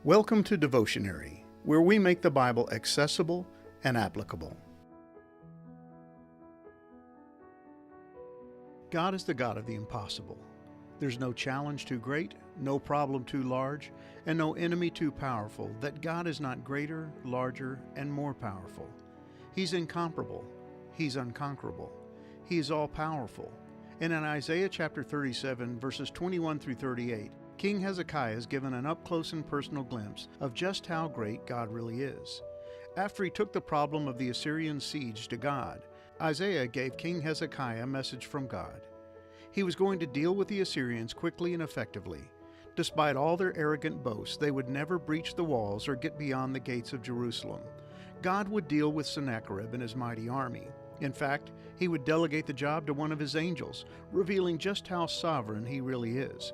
Welcome to Devotionary, where we make the Bible accessible and applicable. God is the God of the impossible. There's no challenge too great, no problem too large, and no enemy too powerful that God is not greater, larger, and more powerful. He's incomparable. He's unconquerable. He is all-powerful. And in Isaiah chapter 37, verses 21 through 38, King Hezekiah is given an up-close and personal glimpse of just how great God really is. After he took the problem of the Assyrian siege to God, Isaiah gave King Hezekiah a message from God. He was going to deal with the Assyrians quickly and effectively. Despite all their arrogant boasts, they would never breach the walls or get beyond the gates of Jerusalem. God would deal with Sennacherib and his mighty army. In fact, he would delegate the job to one of his angels, revealing just how sovereign he really is.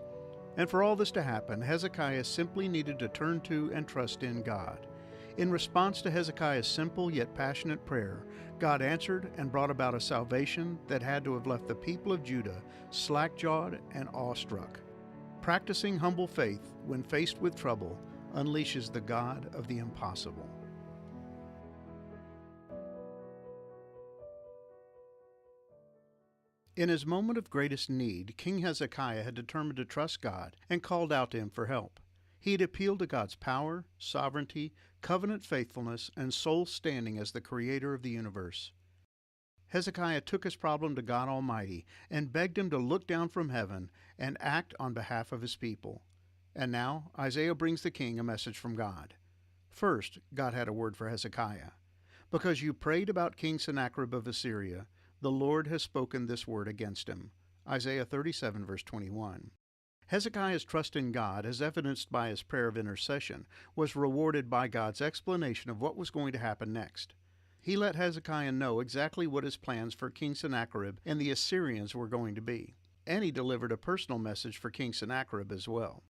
And for all this to happen, Hezekiah simply needed to turn to and trust in God. In response to Hezekiah's simple yet passionate prayer, God answered and brought about a salvation that had to have left the people of Judah slack-jawed and awestruck. Practicing humble faith when faced with trouble unleashes the God of the impossible. In his moment of greatest need, King Hezekiah had determined to trust God and called out to him for help. He had appealed to God's power, sovereignty, covenant faithfulness, and sole standing as the creator of the universe. Hezekiah took his problem to God Almighty and begged him to look down from heaven and act on behalf of his people. And now Isaiah brings the king a message from God. First, God had a word for Hezekiah. Because you prayed about King Sennacherib of Assyria, the Lord has spoken this word against him. Isaiah 37, verse 21. Hezekiah's trust in God, as evidenced by his prayer of intercession, was rewarded by God's explanation of what was going to happen next. He let Hezekiah know exactly what his plans for King Sennacherib and the Assyrians were going to be. And he delivered a personal message for King Sennacherib as well.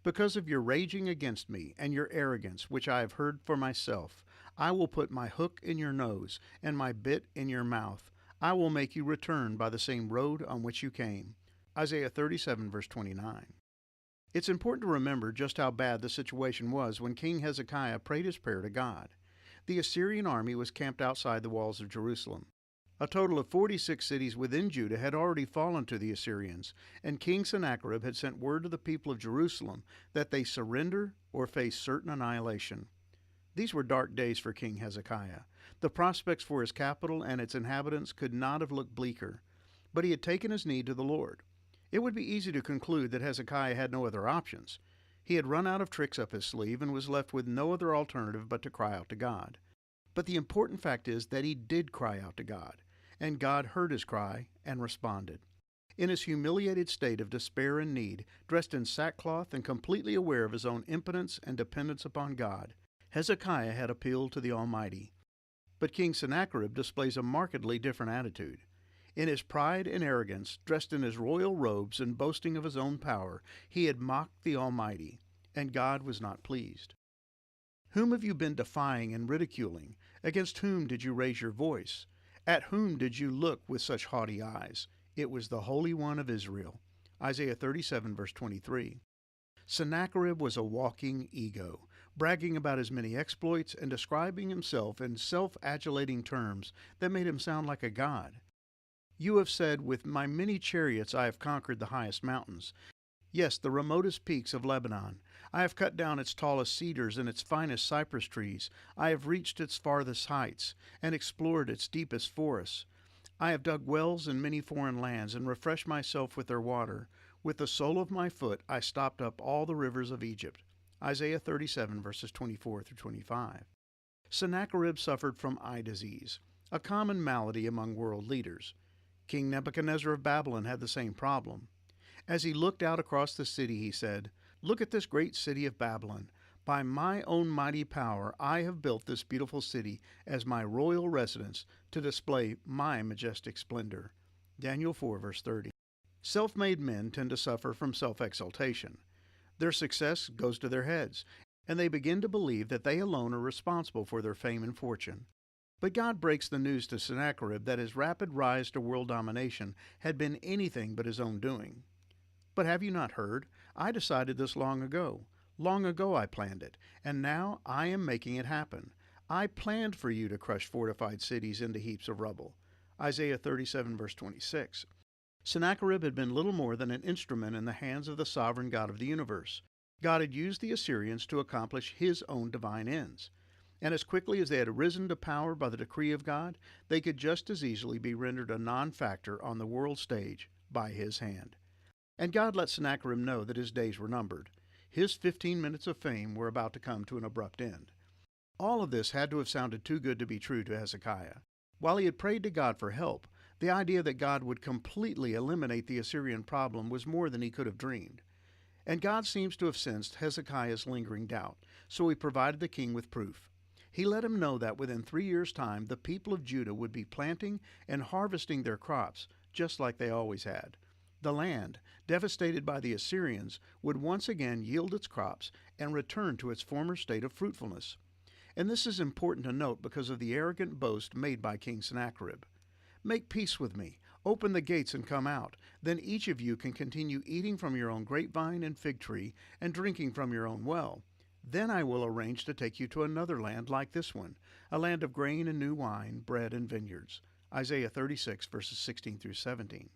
Because of your raging against me and your arrogance, which I have heard for myself, I will put my hook in your nose and my bit in your mouth. I will make you return by the same road on which you came. Isaiah 37, verse 29. It's important to remember just how bad the situation was when King Hezekiah prayed his prayer to God. The Assyrian army was camped outside the walls of Jerusalem. A total of 46 cities within Judah had already fallen to the Assyrians, and King Sennacherib had sent word to the people of Jerusalem that they surrender or face certain annihilation. These were dark days for King Hezekiah. The prospects for his capital and its inhabitants could not have looked bleaker, but he had taken his need to the Lord. It would be easy to conclude that Hezekiah had no other options. He had run out of tricks up his sleeve and was left with no other alternative but to cry out to God. But the important fact is that he did cry out to God, and God heard his cry and responded. In his humiliated state of despair and need, dressed in sackcloth and completely aware of his own impotence and dependence upon God, Hezekiah had appealed to the Almighty. But King Sennacherib displays a markedly different attitude. In his pride and arrogance, dressed in his royal robes and boasting of his own power, he had mocked the Almighty, and God was not pleased. Whom have you been defying and ridiculing? Against whom did you raise your voice? At whom did you look with such haughty eyes? It was the Holy One of Israel. Isaiah 37, verse 23. Sennacherib was a walking ego, bragging about his many exploits and describing himself in self-adulating terms that made him sound like a god. You have said, with my many chariots I have conquered the highest mountains. Yes, the remotest peaks of Lebanon. I have cut down its tallest cedars and its finest cypress trees. I have reached its farthest heights and explored its deepest forests. I have dug wells in many foreign lands and refreshed myself with their water. With the sole of my foot I stopped up all the rivers of Egypt. Isaiah 37, verses 24 through 25. Sennacherib suffered from eye disease, a common malady among world leaders. King Nebuchadnezzar of Babylon had the same problem. As he looked out across the city, he said, "Look at this great city of Babylon. By my own mighty power I have built this beautiful city as my royal residence to display my majestic splendor." Daniel 4, verse 30. Self-made men tend to suffer from self-exaltation. Their success goes to their heads, and they begin to believe that they alone are responsible for their fame and fortune. But God breaks the news to Sennacherib that his rapid rise to world domination had been anything but his own doing. "But have you not heard? I decided this long ago. Long ago I planned it, and now I am making it happen. I planned for you to crush fortified cities into heaps of rubble. Isaiah 37, verse 26. Sennacherib had been little more than an instrument in the hands of the sovereign God of the universe. God had used the Assyrians to accomplish his own divine ends. And as quickly as they had risen to power by the decree of God, they could just as easily be rendered a non-factor on the world stage by his hand. And God let Sennacherib know that his days were numbered. His 15 minutes of fame were about to come to an abrupt end. All of this had to have sounded too good to be true to Hezekiah. While he had prayed to God for help, the idea that God would completely eliminate the Assyrian problem was more than he could have dreamed. And God seems to have sensed Hezekiah's lingering doubt, so he provided the king with proof. He let him know that within 3 years' time the people of Judah would be planting and harvesting their crops, just like they always had. The land, devastated by the Assyrians, would once again yield its crops and return to its former state of fruitfulness. And this is important to note because of the arrogant boast made by King Sennacherib. "Make peace with me, open the gates and come out, then each of you can continue eating from your own grapevine and fig tree and drinking from your own well. Then I will arrange to take you to another land like this one, a land of grain and new wine, bread and vineyards." Isaiah 36, verses 16 through 17.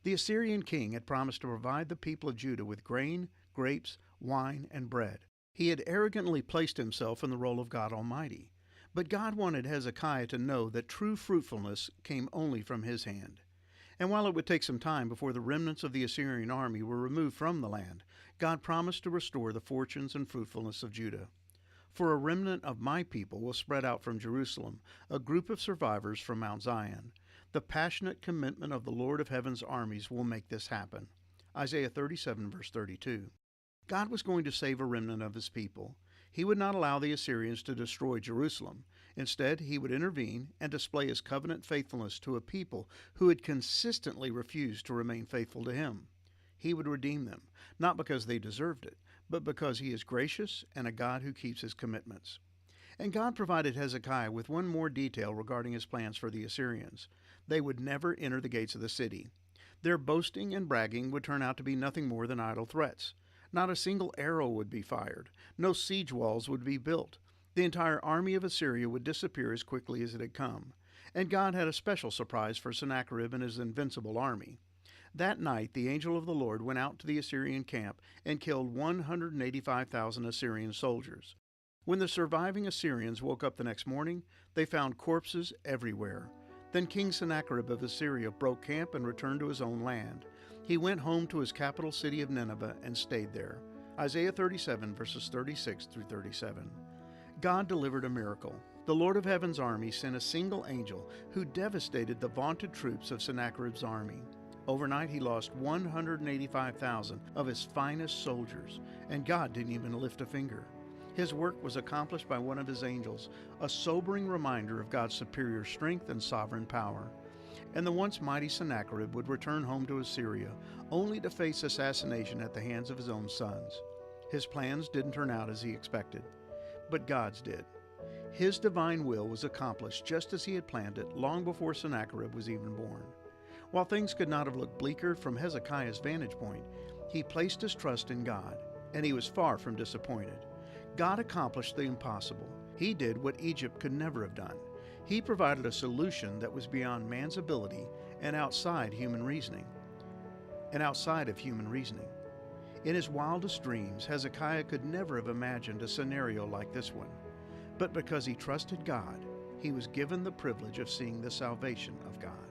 The Assyrian king had promised to provide the people of Judah with grain, grapes, wine, and bread. He had arrogantly placed himself in the role of God Almighty. But God wanted Hezekiah to know that true fruitfulness came only from his hand. And while it would take some time before the remnants of the Assyrian army were removed from the land, God promised to restore the fortunes and fruitfulness of Judah. "For a remnant of my people will spread out from Jerusalem, a group of survivors from Mount Zion. The passionate commitment of the Lord of Heaven's armies will make this happen." Isaiah 37, verse 32. God was going to save a remnant of his people. He would not allow the Assyrians to destroy Jerusalem. Instead, he would intervene and display his covenant faithfulness to a people who had consistently refused to remain faithful to him. He would redeem them, not because they deserved it, but because he is gracious and a God who keeps his commitments. And God provided Hezekiah with one more detail regarding his plans for the Assyrians. They would never enter the gates of the city. Their boasting and bragging would turn out to be nothing more than idle threats. Not a single arrow would be fired. No siege walls would be built. The entire army of Assyria would disappear as quickly as it had come. And God had a special surprise for Sennacherib and his invincible army. That night the angel of the Lord went out to the Assyrian camp and killed 185,000 Assyrian soldiers. When the surviving Assyrians woke up the next morning, they found corpses everywhere. Then King Sennacherib of Assyria broke camp and returned to his own land. He went home to his capital city of Nineveh and stayed there. Isaiah 37, verses 36 through 37. God delivered a miracle. The Lord of Heaven's army sent a single angel who devastated the vaunted troops of Sennacherib's army. Overnight, he lost 185,000 of his finest soldiers, and God didn't even lift a finger. His work was accomplished by one of his angels, a sobering reminder of God's superior strength and sovereign power. And the once mighty Sennacherib would return home to Assyria, only to face assassination at the hands of his own sons. His plans didn't turn out as he expected, but God's did. His divine will was accomplished just as he had planned it long before Sennacherib was even born. While things could not have looked bleaker from Hezekiah's vantage point, he placed his trust in God, and he was far from disappointed. God accomplished the impossible. He did what Egypt could never have done. He provided a solution that was beyond man's ability and outside of human reasoning. In his wildest dreams, Hezekiah could never have imagined a scenario like this one. But because he trusted God, he was given the privilege of seeing the salvation of God.